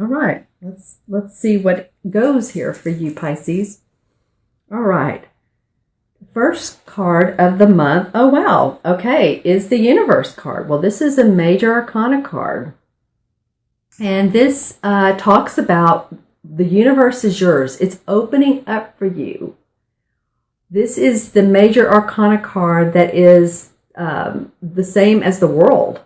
All right. Let's see what goes here for you, Pisces. All right. First card of the month. Oh, wow. Okay. Is the Universe card. Well, this is a major arcana card. And this talks about the universe is yours. It's opening up for you. This is the major arcana card that is the same as the world.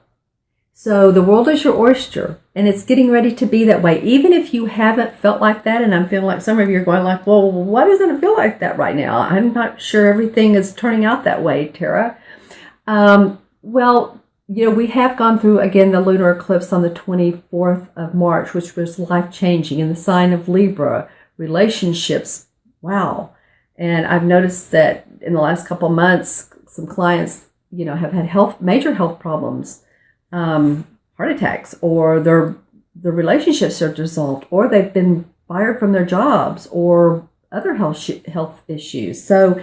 So the world is your oyster, and it's getting ready to be that way. Even if you haven't felt like that, and I'm feeling like some of you are going like, well, why doesn't it feel like that right now? I'm not sure everything is turning out that way, Tara. Well, we have gone through, again, the lunar eclipse on the 24th of March, which was life-changing in the sign of Libra. Relationships, wow. And I've noticed that in the last couple of months, some clients, have had major health problems. Heart attacks, or their relationships are dissolved, or they've been fired from their jobs, or other health issues. So,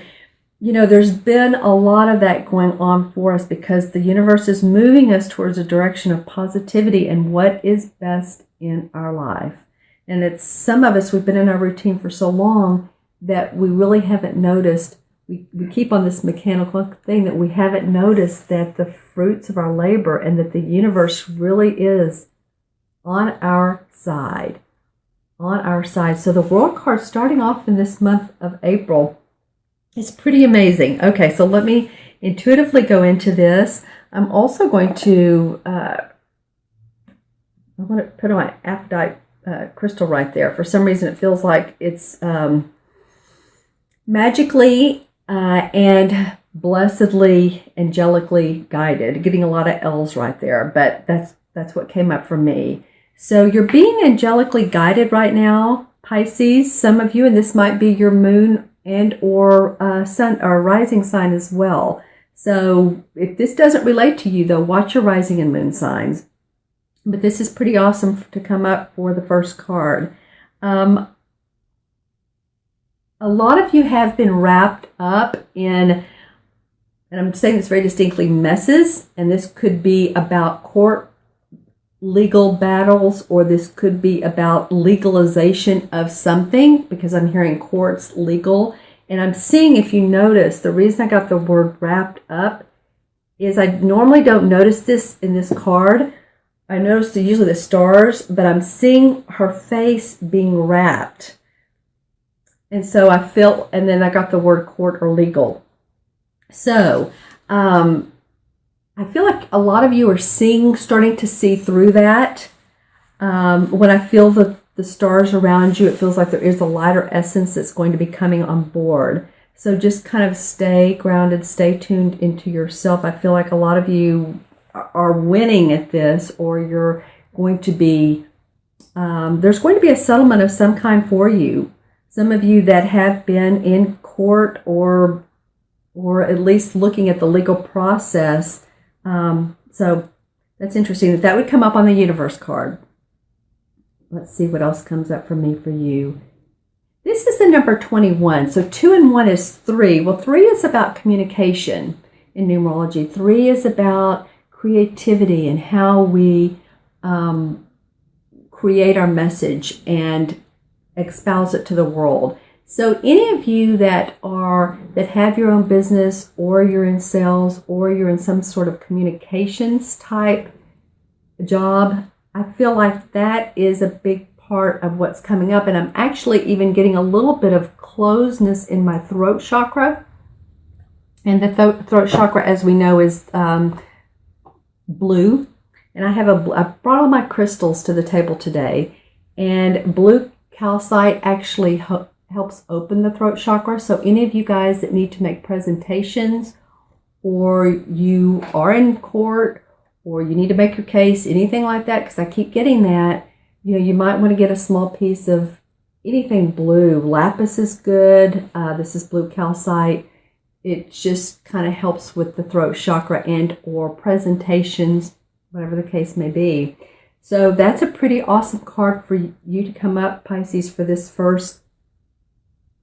there's been a lot of that going on for us because the universe is moving us towards a direction of positivity and what is best in our life. And it's some of us, we've been in our routine for so long that we really haven't noticed. We keep on this mechanical thing that we haven't noticed that the fruits of our labor and that the universe really is on our side. On our side. So the World card starting off in this month of April is pretty amazing. Okay, so let me intuitively go into this. I'm also going to, I want to put on my Aphrodite crystal right there. For some reason it feels like it's magically and blessedly, angelically guided. Getting a lot of L's right there, but that's what came up for me. So you're being angelically guided right now, Pisces. Some of you, and this might be your moon and or sun or rising sign as well. So if this doesn't relate to you, though, watch your rising and moon signs. But this is pretty awesome to come up for the first card. A lot of you have been wrapped up in, and I'm saying this very distinctly, messes, and this could be about court legal battles, or this could be about legalization of something, because I'm hearing courts, legal, and I'm seeing, if you notice, the reason I got the word wrapped up is I normally don't notice this in this card. I notice usually the stars, but I'm seeing her face being wrapped. And so I felt, and then I got the word court or legal. So I feel like a lot of you are starting to see through that. When I feel the stars around you, it feels like there is a lighter essence that's going to be coming on board. So just kind of stay grounded, stay tuned into yourself. I feel like a lot of you are winning at this, or you're going to be, there's going to be a settlement of some kind for you. Some of you that have been in court or at least looking at the legal process. So that's interesting. That would come up on the Universe card. Let's see what else comes up for me for you. This is the number 21. So 2 and 1 is 3. Well, 3 is about communication in numerology. 3 is about creativity and how we create our message and espouse it to the world. So any of you that have your own business, or you're in sales, or you're in some sort of communications type job, I feel like that is a big part of what's coming up. And I'm actually even getting a little bit of closeness in my throat chakra. And the throat chakra, as we know, is blue. And I brought all my crystals to the table today. And blue calcite actually helps open the throat chakra. So any of you guys that need to make presentations, or you are in court, or you need to make your case, anything like that, because I keep getting that, you might want to get a small piece of anything blue. Lapis is good. This is blue calcite. It just kind of helps with the throat chakra and or presentations, whatever the case may be. So that's a pretty awesome card for you to come up, Pisces, for this first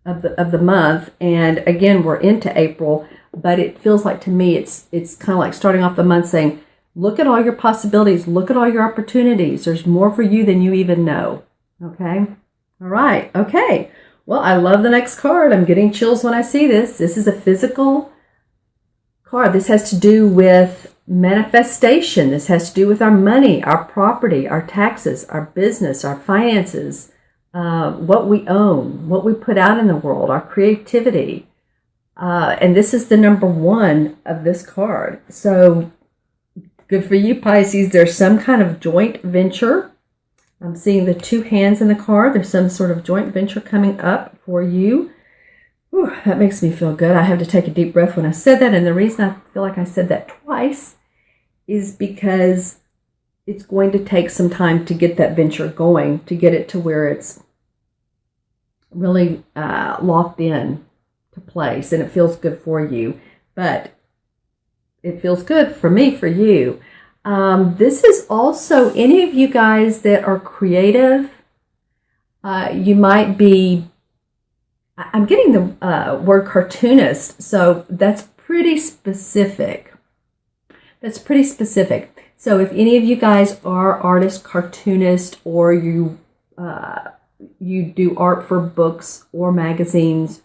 of the month. And again, we're into April, but it feels like to me it's kind of like starting off the month saying, Look at all your possibilities. Look at all your opportunities. There's more for you than you even know. Okay? All right. Okay. Well, I love the next card. I'm getting chills when I see this. This is a physical card. This has to do with manifestation. This has to do with our money, our property, our taxes, our business, our finances, what we own, what we put out in the world, our creativity. And this is the number 1 of this card. So good for you, Pisces. There's some kind of joint venture. I'm seeing the 2 hands in the card. There's some sort of joint venture coming up for you. Whew, that makes me feel good. I have to take a deep breath when I said that. And the reason I feel like I said that twice is because it's going to take some time to get that venture going, to get it to where it's really locked in to place. And it feels good for you. But it feels good for me, for you. This is also any of you guys that are creative. You might be, I'm getting the word cartoonist, so that's pretty specific. That's pretty specific. So if any of you guys are artists, cartoonists, or you do art for books or magazines,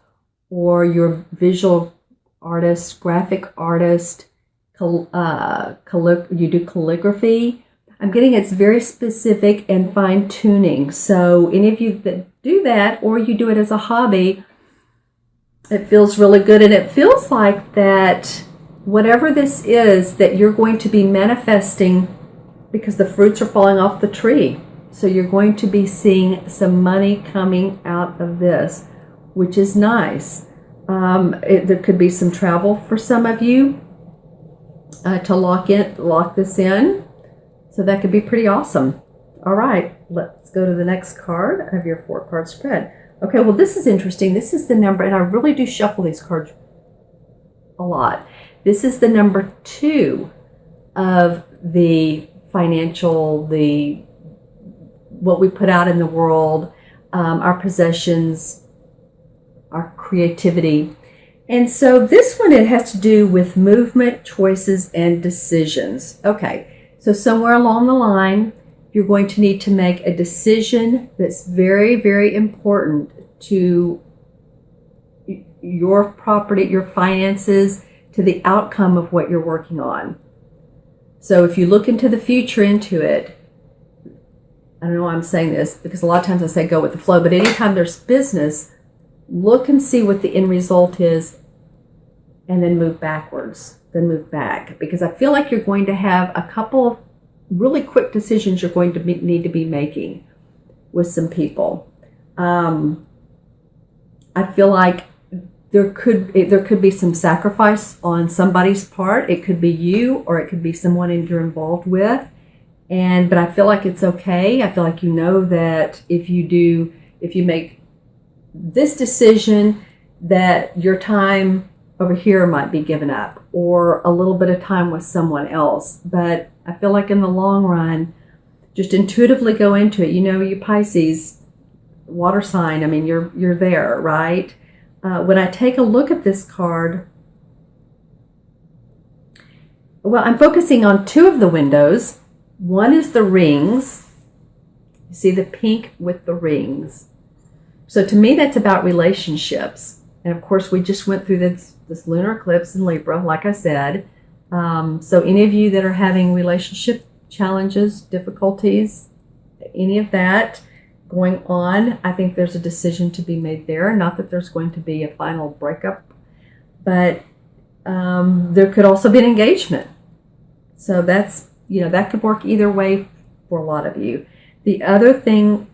or you're visual artist, graphic artist, you do calligraphy, I'm getting it's very specific and fine-tuning. So any of you that do that, or you do it as a hobby, it feels really good. And it feels like that whatever this is, that you're going to be manifesting because the fruits are falling off the tree. So you're going to be seeing some money coming out of this, which is nice. There could be some travel for some of you to lock this in. So that could be pretty awesome. All right, let's go to the next card of your 4-card spread. Okay, well, this is interesting. This is the number, and I really do shuffle these cards a lot. This is the number 2 of the financial, what we put out in the world, our possessions, our creativity. And so this one, it has to do with movement, choices, and decisions. Okay. So somewhere along the line, you're going to need to make a decision that's very, very important to your property, your finances, to the outcome of what you're working on. So if you look into the future into it, I don't know why I'm saying this, because a lot of times I say go with the flow, but anytime there's business, look and see what the end result is, and then move backwards. Then move back, because I feel like you're going to have a couple of really quick decisions you're going to need to be making with some people. I feel like there could be some sacrifice on somebody's part. It could be you, or it could be someone you're involved with. But I feel like it's okay. I feel like you know that if you make this decision, that your time over here might be given up, or a little bit of time with someone else. But I feel like in the long run, just intuitively go into it. You know, you Pisces, water sign, I mean, you're there, right? When I take a look at this card, well, I'm focusing on 2 of the windows. One is the rings. You see the pink with the rings. So to me, that's about relationships. And of course, we just went through this lunar eclipse in Libra, like I said. So any of you that are having relationship challenges, difficulties, any of that going on, I think there's a decision to be made there. Not that there's going to be a final breakup, but there could also be an engagement. So that's, that could work either way for a lot of you. The other thing,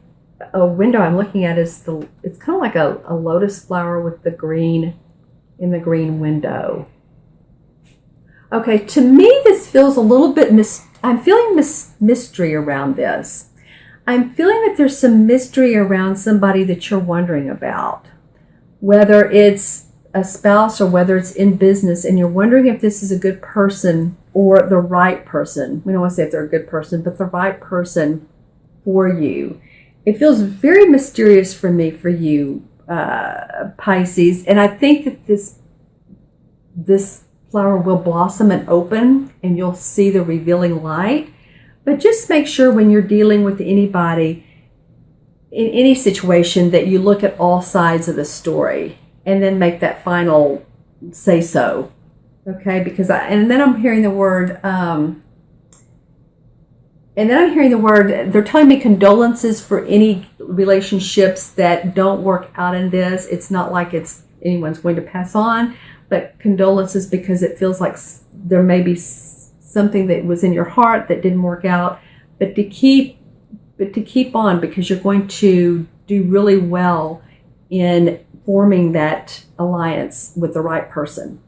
a window I'm looking at is it's kind of like a lotus flower with the green in the green window. Okay, to me this feels a little bit I'm feeling mystery around this. I'm feeling that there's some mystery around somebody that you're wondering about, whether it's a spouse or whether it's in business, and you're wondering if this is a good person or the right person. We don't want to say if they're a good person, but the right person for you. It feels very mysterious for me, for you, Pisces. And I think that this flower will blossom and open, and you'll see the revealing light. But just make sure when you're dealing with anybody in any situation that you look at all sides of the story and then make that final say so. Okay, because and then I'm hearing the word, they're telling me condolences for any relationships that don't work out in this. It's not like anyone's going to pass on, but condolences because it feels like there may be something that was in your heart that didn't work out, but to keep on, because you're going to do really well in forming that alliance with the right person.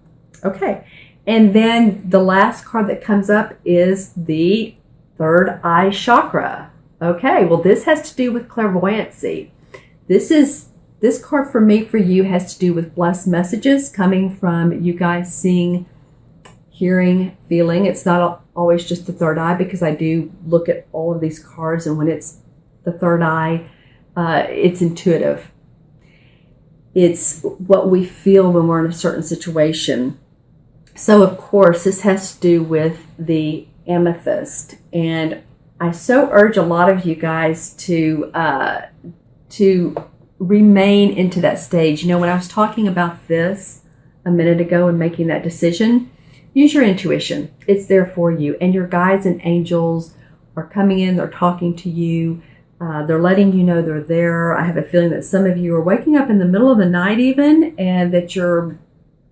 Okay, and then the last card that comes up is the third eye chakra. Okay, well, this has to do with clairvoyancy. This card for me, for you, has to do with blessed messages coming from you guys seeing, hearing, feeling. It's not always just the third eye, because I do look at all of these cards, and when it's the third eye, it's intuitive. It's what we feel when we're in a certain situation. So, of course, this has to do with the amethyst, and I so urge a lot of you guys to remain into that stage. You know, when I was talking about this a minute ago and making that decision, use your intuition. It's there for you, and your guides and angels are coming in. They're talking to you. They're letting you know they're there. I have a feeling that some of you are waking up in the middle of the night even, and that you're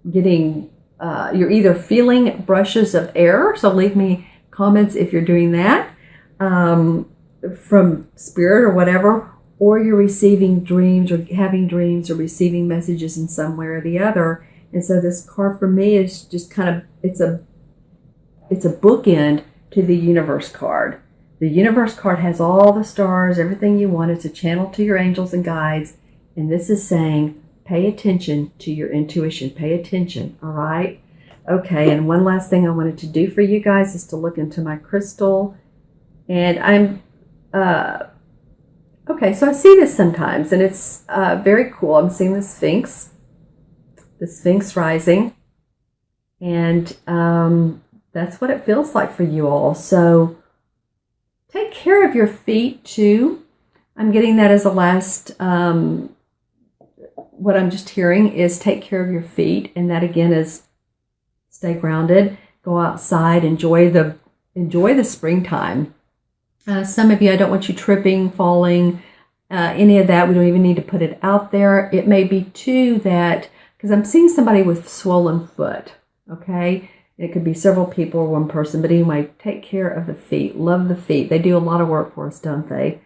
getting you're either feeling brushes of air, so leave me comments if you're doing that, from spirit or whatever, or you're receiving dreams or having dreams or receiving messages in some way or the other. And so this card for me is just kind of, it's a bookend to the universe card. The universe card has all the stars, everything you want. It's a channel to your angels and guides. And this is saying, pay attention to your intuition. Pay attention, all right? Okay, and one last thing I wanted to do for you guys is to look into my crystal. And I'm, okay, so I see this sometimes, and it's very cool. I'm seeing the Sphinx rising. And that's what it feels like for you all. So take care of your feet too. I'm getting that as a last, what I'm just hearing is take care of your feet. And that again is stay grounded, go outside, enjoy the springtime. Some of you, I don't want you tripping, falling, any of that. We don't even need to put it out there. It may be too that, because I'm seeing somebody with swollen foot, okay? It could be several people or one person, but anyway, take care of the feet. Love the feet. They do a lot of work for us, don't they?